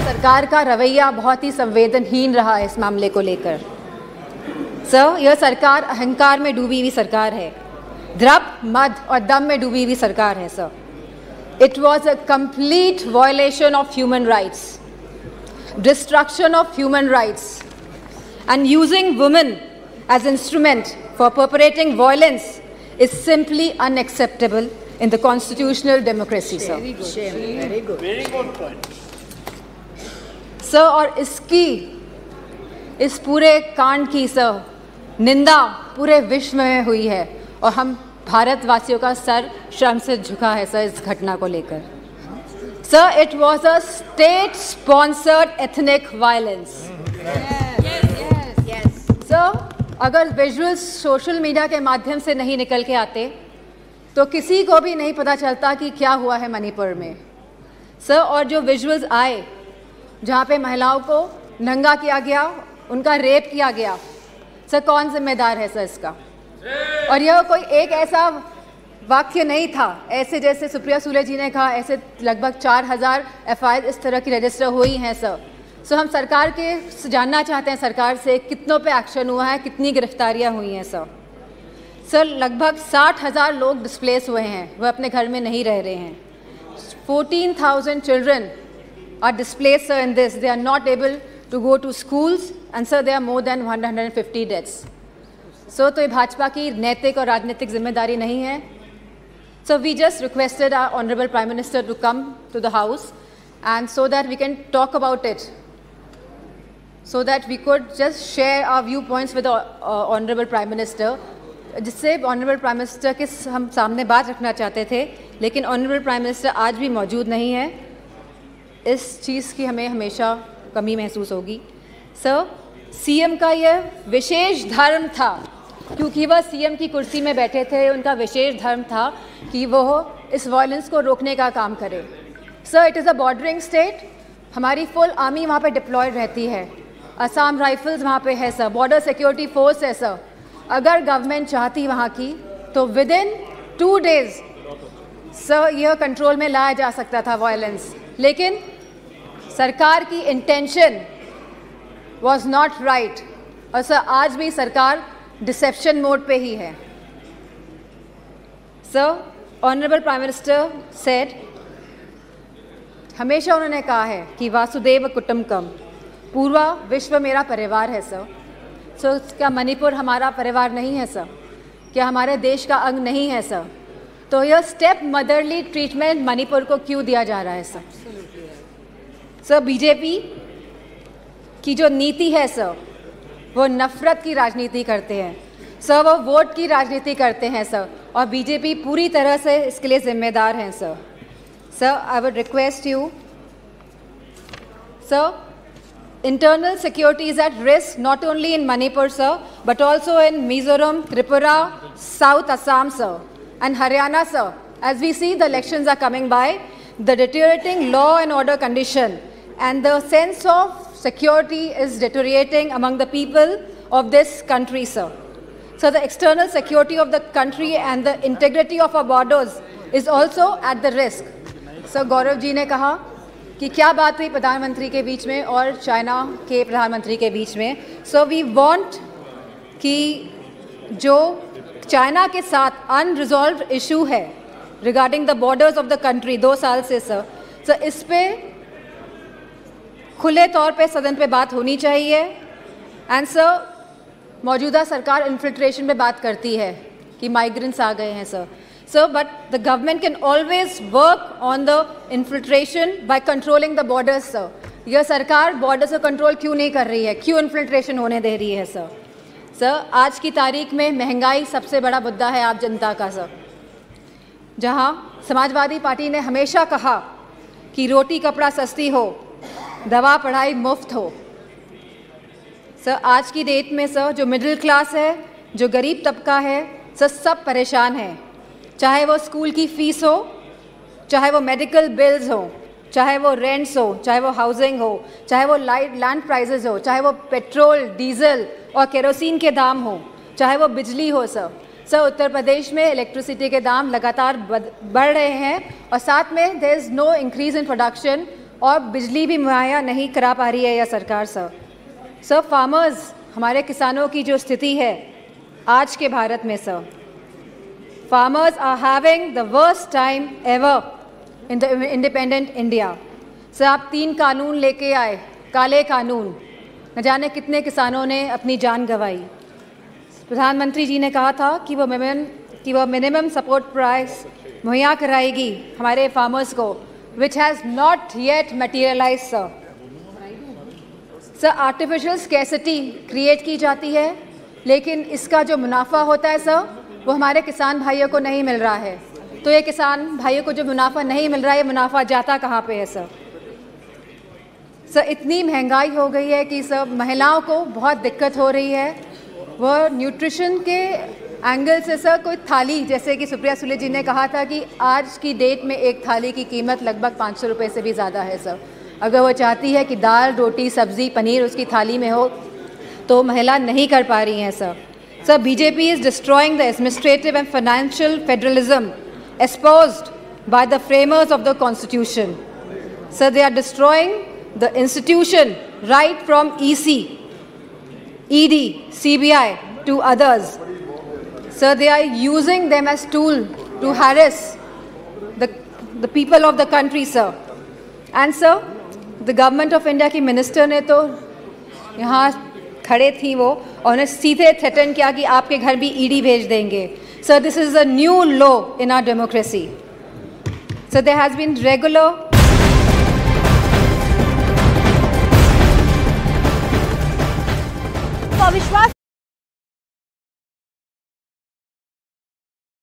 सरकार का रवैया बहुत ही संवेदनहीन रहा है इस मामले को लेकर। सर, यह सरकार अहंकार में डूबी हुई सरकार है, द्रव्य, मद और दम में डूबी हुई सरकार है। Sir, it was a complete violation of human rights, destruction of human rights and using women as instrument for perpetrating violence is simply unacceptable in the constitutional democracy, sir. Very good point. Sir, और इस पूरे कांड की sir निंदा पूरे विश्व में हुई है और हम भारतवासियों का सर शर्म से झुका है सर इस घटना को लेकर। Sir, it was a state sponsored ethnic violence. Sir, अगर विजुअल्स सोशल मीडिया के माध्यम से नहीं निकल के आते तो किसी को भी नहीं पता चलता कि क्या हुआ है मणिपुर में। सर, और जो विजुअल्स आए जहाँ पे महिलाओं को नंगा किया गया, उनका रेप किया गया, सर कौन जिम्मेदार है सर इसका? और यह कोई एक ऐसा वाक्य नहीं था, ऐसे जैसे सुप्रिया सुले जी ने कहा, ऐसे लगभग 4000 FIR इस तरह की रजिस्टर हुई हैं सर। सो हम सरकार के जानना चाहते हैं सरकार से कितनों पे एक्शन हुआ है, कितनी गिरफ्तारियां हुई हैं सर। सर, लगभग 60,000 लोग डिस्प्लेस हुए हैं, वह अपने घर में नहीं रह रहे हैं। 14,000 children are displaced sir in this, they are not able to go to schools and sir they are more than 150 deaths. So तो ये भाजपा की नैतिक और राजनीतिक जिम्मेदारी नहीं है। So we just requested our honourable prime minister to come to the house and so that we can talk about it, so that we could just share our viewpoints with the honorable prime minister, जिससे honorable prime minister के हम सामने बात रखना चाहते थे, लेकिन honorable prime minister आज भी मौजूद नहीं है। इस चीज़ की हमें हमेशा कमी महसूस होगी। सर, CM का यह विशेष धर्म था, क्योंकि वह CM की कुर्सी में बैठे थे, उनका विशेष धर्म था कि वह इस वायलेंस को रोकने का काम करे। Sir, it is a bordering state, हमारी फुल आर्मी वहाँ पे डिप्लॉयड रहती है, असम राइफल्स वहाँ पे है सर, बॉर्डर सिक्योरिटी फोर्स है सर। अगर गवर्नमेंट चाहती वहाँ की तो विद इन 2 days सर यह कंट्रोल में लाया जा सकता था वायलेंस, लेकिन सरकार की इंटेंशन वॉज नॉट राइट। और सर, आज भी सरकार डिसेप्शन मोड पे ही है। Sir, honourable prime minister said, हमेशा उन्होंने कहा है कि वासुदेव कुटुंबकम, पूरा विश्व मेरा परिवार है सर। सो क्या मणिपुर हमारा परिवार नहीं है सर? क्या हमारे देश का अंग नहीं है सर? तो यह स्टेप मदरली ट्रीटमेंट मणिपुर को क्यों दिया जा रहा है सर? सर, बीजेपी की जो नीति है सर, वो नफरत की राजनीति करते हैं सर, वो वोट की राजनीति करते हैं सर, और बीजेपी पूरी तरह से इसके लिए जिम्मेदार हैं sir. Sir, I would request you, sir, internal security is at risk not only in Manipur, sir, but also in Mizoram, Tripura, South Assam, sir, and Haryana, sir. As we see the elections are coming by, the deteriorating law and order condition and the sense of security is deteriorating among the people of this country, sir. So the external security of the country and the integrity of our borders is also at the risk. Sir, Gaurav ji ने कहा कि क्या बात हुई प्रधानमंत्री के बीच में और चाइना के प्रधानमंत्री के बीच में। सो वी वांट कि जो चाइना के साथ अनरिजॉल्व्ड इशू है regarding the borders of the country 2 साल से सर इस पे खुले तौर पे सदन पे बात होनी चाहिए। एंड सर, मौजूदा सरकार इन्फिल्ट्रेशन पे बात करती है कि माइग्रेंट्स आ गए हैं sir. Sir, but the government can always work on the infiltration by controlling the borders, sir. यह सरकार borders को control क्यों नहीं कर रही है, क्यों infiltration होने दे रही है सर? सर, आज की तारीख में महंगाई सबसे बड़ा मुद्दा है आप जनता का सर, जहां समाजवादी पार्टी ने हमेशा कहा कि रोटी कपड़ा सस्ती हो, दवा पढ़ाई मुफ्त हो। सर, आज की डेट में सर जो मिडिल क्लास है, जो गरीब तबका है सर, सब परेशान है। चाहे वो स्कूल की फ़ीस हो, चाहे वो मेडिकल बिल्स हो, चाहे वो रेंट्स हो, चाहे वो हाउसिंग हो, चाहे वो लैंड प्राइसेस हो, चाहे वो पेट्रोल, डीजल और केरोसिन के दाम हो, चाहे वो बिजली हो सर उत्तर प्रदेश में इलेक्ट्रिसिटी के दाम लगातार बढ़ रहे हैं और साथ में there is no increase in production और बिजली भी मुहैया नहीं करा पा रही है यह सरकार सर। सर, फार्मर्स, हमारे किसानों की जो स्थिति है आज के भारत में sir, farmers are having the worst time ever in the independent India. Sir, आप 3 कानून लेके आए, काले कानून, न जाने कितने किसानों ने अपनी जान गंवाई। प्रधानमंत्री जी ने कहा था कि वो मिनिमम सपोर्ट प्राइस मुहैया कराएगी हमारे फार्मर्स को, which has not yet materialise sir. Sir, artificial scarcity create की जाती है, लेकिन इसका जो मुनाफा होता है सर, वो हमारे किसान भाइयों को नहीं मिल रहा है। तो ये किसान भाइयों को जो मुनाफा नहीं मिल रहा है, ये मुनाफा जाता कहाँ पे है सर? सर, इतनी महंगाई हो गई है कि सर महिलाओं को बहुत दिक्कत हो रही है। वह न्यूट्रिशन के एंगल से सर कोई थाली, जैसे कि सुप्रिया सुले जी ने कहा था कि आज की डेट में एक थाली की कीमत लगभग 500 रुपये से भी ज़्यादा है सर। अगर वो चाहती है कि दाल, रोटी, सब्ज़ी, पनीर उसकी थाली में हो, तो महिला नहीं कर पा रही हैं sir. Sir, BJP is destroying the administrative and financial federalism espoused by the framers of the Constitution. So they are destroying the institution right from EC, ED, CBI to others. So they are using them as tool to harass the people of the country, sir. And sir, the government of India की minister ने तो यहाँ खड़े थी वो, और उन्हें सीधे थ्रेटन किया कि आपके घर भी ED भेज देंगे। So this is a new law in our democracy. So there has been regular अविश्वास